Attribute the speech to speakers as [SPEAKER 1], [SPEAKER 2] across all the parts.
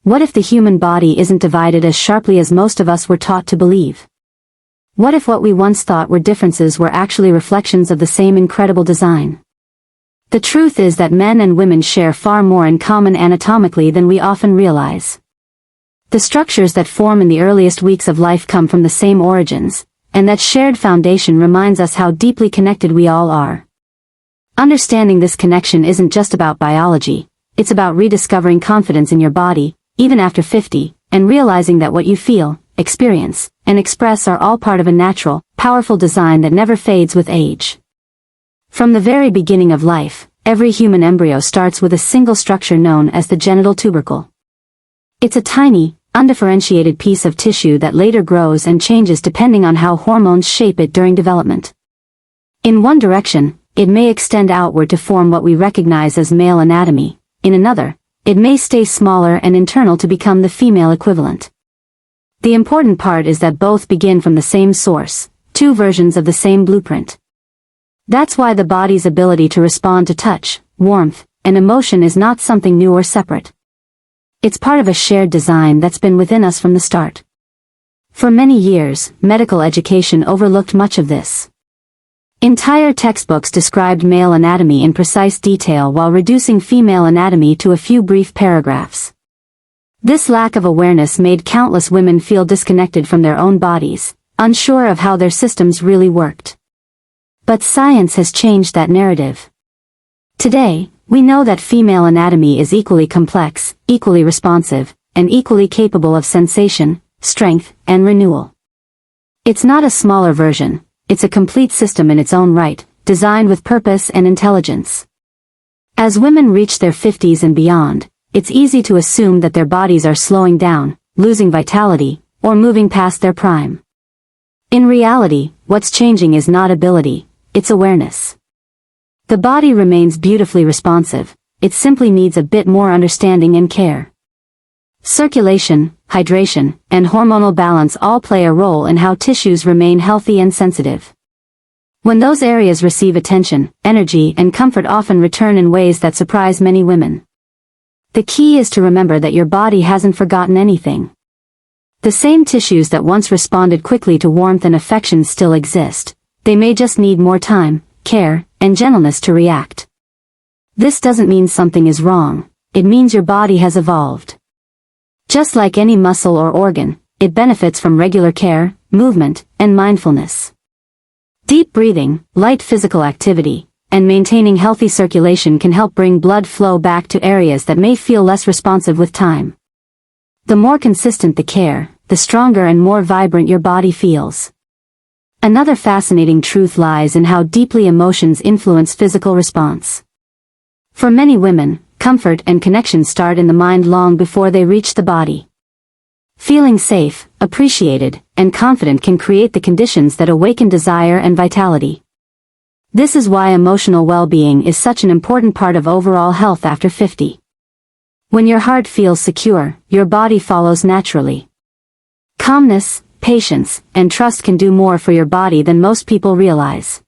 [SPEAKER 1] What if the human body isn't divided as sharply as most of us were taught to believe? What if what we once thought were differences were actually reflections of the same incredible design? The truth is that men and women share far more in common anatomically than we often realize. The structures that form in the earliest weeks of life come from the same origins, and that shared foundation reminds us how deeply connected we all are. Understanding this connection isn't just about biology, it's about rediscovering confidence in your body, even after 50, and realizing that what you feel, experience, and express are all part of a natural, powerful design that never fades with age. From the very beginning of life, every human embryo starts with a single structure known as the genital tubercle. It's a tiny, undifferentiated piece of tissue that later grows and changes depending on how hormones shape it during development. In one direction, it may extend outward to form what we recognize as male anatomy. In another, it may stay smaller and internal to become the female equivalent. The important part is that both begin from the same source, two versions of the same blueprint. That's why the body's ability to respond to touch, warmth, and emotion is not something new or separate. It's part of a shared design that's been within us from the start. For many years, medical education overlooked much of this. Entire textbooks described male anatomy in precise detail while reducing female anatomy to a few brief paragraphs. This lack of awareness made countless women feel disconnected from their own bodies, unsure of how their systems really worked. But science has changed that narrative. Today, we know that female anatomy is equally complex, equally responsive, and equally capable of sensation, strength, and renewal. It's not a smaller version, it's a complete system in its own right, designed with purpose and intelligence. As women reach their 50s and beyond, it's easy to assume that their bodies are slowing down, losing vitality, or moving past their prime. In reality, what's changing is not ability, it's awareness. The body remains beautifully responsive, it simply needs a bit more understanding and care. Circulation, hydration, and hormonal balance all play a role in how tissues remain healthy and sensitive. When those areas receive attention, energy and comfort often return in ways that surprise many women. The key is to remember that your body hasn't forgotten anything. The same tissues that once responded quickly to warmth and affection still exist. They may just need more time, care, and gentleness to react. This doesn't mean something is wrong, it means your body has evolved. Just like any muscle or organ, it benefits from regular care, movement, and mindfulness. Deep breathing, light physical activity, and maintaining healthy circulation can help bring blood flow back to areas that may feel less responsive with time. The more consistent the care, the stronger and more vibrant your body feels. Another fascinating truth lies in how deeply emotions influence physical response. For many women, comfort and connection start in the mind long before they reach the body. Feeling safe, appreciated, and confident can create the conditions that awaken desire and vitality. This is why emotional well-being is such an important part of overall health after 50. When your heart feels secure, your body follows naturally. Calmness, patience, and trust can do more for your body than most people realize.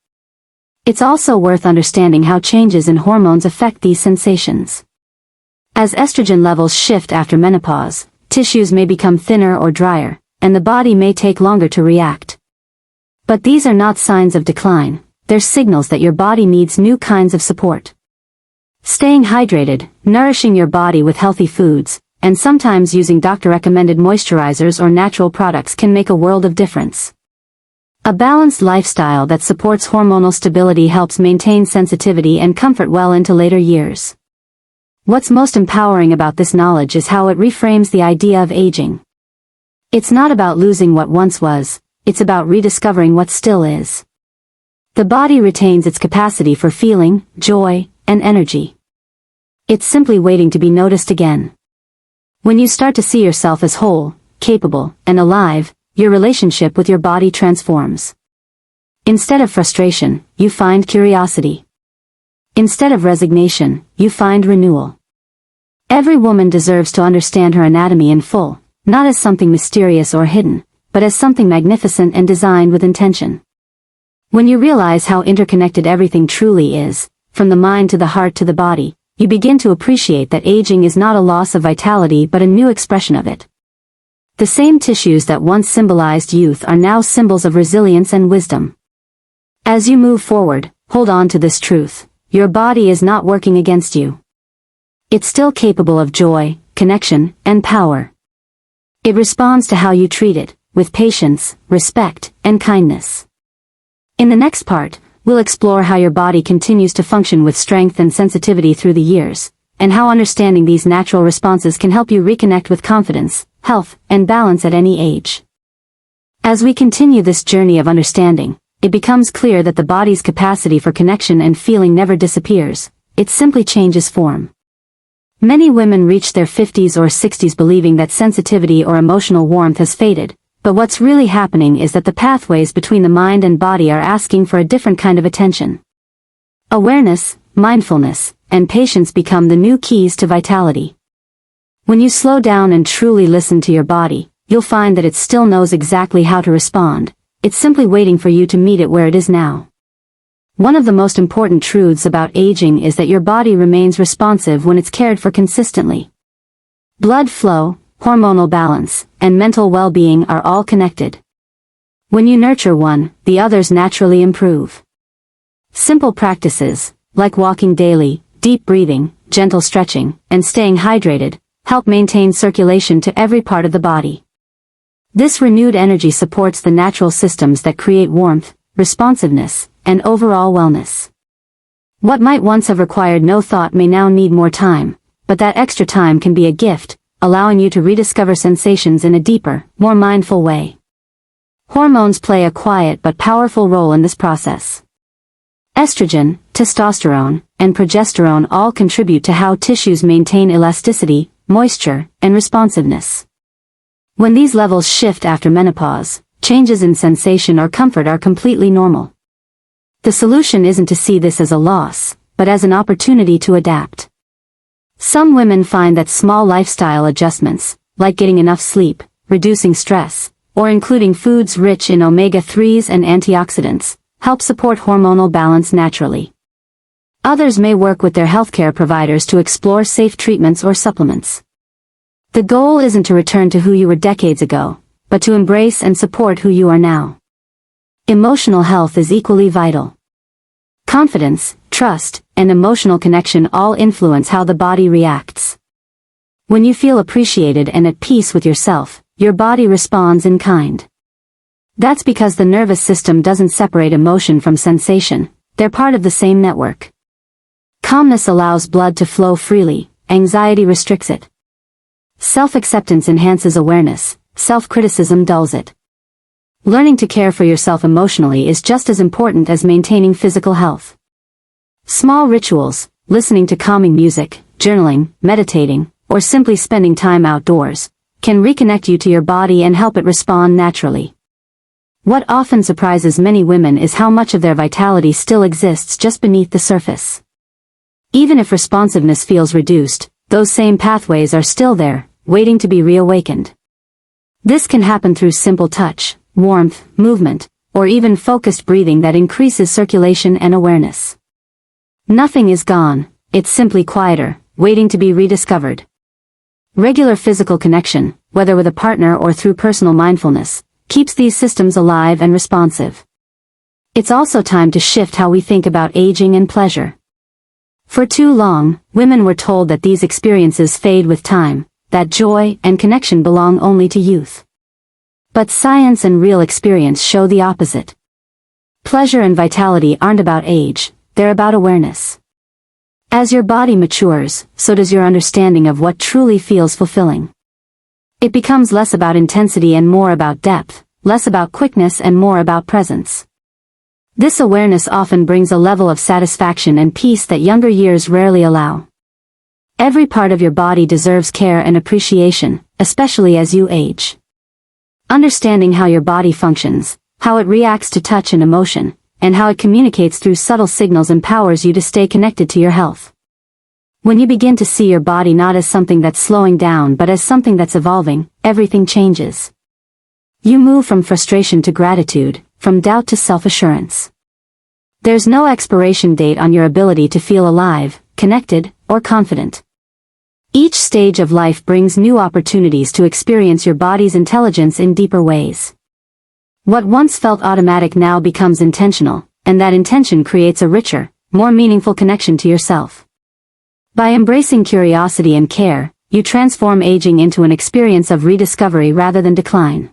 [SPEAKER 1] It's also worth understanding how changes in hormones affect these sensations. As estrogen levels shift after menopause, tissues may become thinner or drier, and the body may take longer to react. But these are not signs of decline, they're signals that your body needs new kinds of support. Staying hydrated, nourishing your body with healthy foods, and sometimes using doctor-recommended moisturizers or natural products can make a world of difference. A balanced lifestyle that supports hormonal stability helps maintain sensitivity and comfort well into later years. What's most empowering about this knowledge is how it reframes the idea of aging. It's not about losing what once was, it's about rediscovering what still is. The body retains its capacity for feeling, joy, and energy. It's simply waiting to be noticed again. When you start to see yourself as whole, capable, and alive, your relationship with your body transforms. Instead of frustration, you find curiosity. Instead of resignation, you find renewal. Every woman deserves to understand her anatomy in full, not as something mysterious or hidden, but as something magnificent and designed with intention. When you realize how interconnected everything truly is, from the mind to the heart to the body, you begin to appreciate that aging is not a loss of vitality but a new expression of it. The same tissues that once symbolized youth are now symbols of resilience and wisdom. As you move forward, hold on to this truth: your body is not working against you. It's still capable of joy, connection, and power. It responds to how you treat it, with patience, respect, and kindness. In the next part, we'll explore how your body continues to function with strength and sensitivity through the years, and how understanding these natural responses can help you reconnect with confidence, health, and balance at any age. As we continue this journey of understanding, it becomes clear that the body's capacity for connection and feeling never disappears, it simply changes form. Many women reach their 50s or 60s believing that sensitivity or emotional warmth has faded, but what's really happening is that the pathways between the mind and body are asking for a different kind of attention. Awareness, mindfulness, and patience become the new keys to vitality. When you slow down and truly listen to your body, you'll find that it still knows exactly how to respond. It's simply waiting for you to meet it where it is now. One of the most important truths about aging is that your body remains responsive when it's cared for consistently. Blood flow, hormonal balance, and mental well-being are all connected. When you nurture one, the others naturally improve. Simple practices, like walking daily, deep breathing, gentle stretching, and staying hydrated, help maintain circulation to every part of the body. This renewed energy supports the natural systems that create warmth, responsiveness, and overall wellness. What might once have required no thought may now need more time, but that extra time can be a gift, allowing you to rediscover sensations in a deeper, more mindful way. Hormones play a quiet but powerful role in this process. Estrogen, testosterone, and progesterone all contribute to how tissues maintain elasticity, moisture, and responsiveness. When these levels shift after menopause, changes in sensation or comfort are completely normal. The solution isn't to see this as a loss, but as an opportunity to adapt. Some women find that small lifestyle adjustments, like getting enough sleep, reducing stress, or including foods rich in omega-3s and antioxidants, help support hormonal balance naturally. Others may work with their healthcare providers to explore safe treatments or supplements. The goal isn't to return to who you were decades ago, but to embrace and support who you are now. Emotional health is equally vital. Confidence, trust, and emotional connection all influence how the body reacts. When you feel appreciated and at peace with yourself, your body responds in kind. That's because the nervous system doesn't separate emotion from sensation, they're part of the same network. Calmness allows blood to flow freely, anxiety restricts it. Self-acceptance enhances awareness, self-criticism dulls it. Learning to care for yourself emotionally is just as important as maintaining physical health. Small rituals, listening to calming music, journaling, meditating, or simply spending time outdoors, can reconnect you to your body and help it respond naturally. What often surprises many women is how much of their vitality still exists just beneath the surface. Even if responsiveness feels reduced, those same pathways are still there, waiting to be reawakened. This can happen through simple touch, warmth, movement, or even focused breathing that increases circulation and awareness. Nothing is gone, it's simply quieter, waiting to be rediscovered. Regular physical connection, whether with a partner or through personal mindfulness, keeps these systems alive and responsive. It's also time to shift how we think about aging and pleasure. For too long, women were told that these experiences fade with time, that joy and connection belong only to youth. But science and real experience show the opposite. Pleasure and vitality aren't about age, they're about awareness. As your body matures, so does your understanding of what truly feels fulfilling. It becomes less about intensity and more about depth, less about quickness and more about presence. This awareness often brings a level of satisfaction and peace that younger years rarely allow. Every part of your body deserves care and appreciation, especially as you age. Understanding how your body functions, how it reacts to touch and emotion, and how it communicates through subtle signals empowers you to stay connected to your health. When you begin to see your body not as something that's slowing down but as something that's evolving, everything changes. You move from frustration to gratitude, from doubt to self-assurance. There's no expiration date on your ability to feel alive, connected, or confident. Each stage of life brings new opportunities to experience your body's intelligence in deeper ways. What once felt automatic now becomes intentional, and that intention creates a richer, more meaningful connection to yourself. By embracing curiosity and care, you transform aging into an experience of rediscovery rather than decline.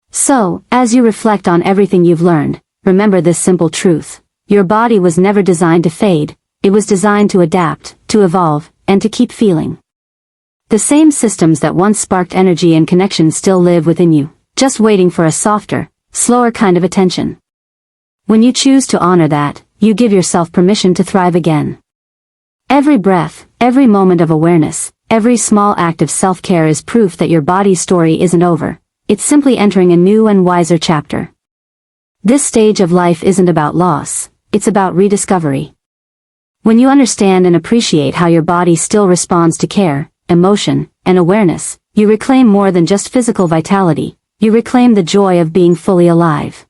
[SPEAKER 1] So, as you reflect on everything you've learned, remember this simple truth. Your body was never designed to fade, it was designed to adapt, to evolve, and to keep feeling. The same systems that once sparked energy and connection still live within you, just waiting for a softer, slower kind of attention. When you choose to honor that, you give yourself permission to thrive again. Every breath, every moment of awareness, every small act of self-care is proof that your body's story isn't over, it's simply entering a new and wiser chapter. This stage of life isn't about loss, it's about rediscovery. When you understand and appreciate how your body still responds to care, emotion, and awareness, you reclaim more than just physical vitality, you reclaim the joy of being fully alive.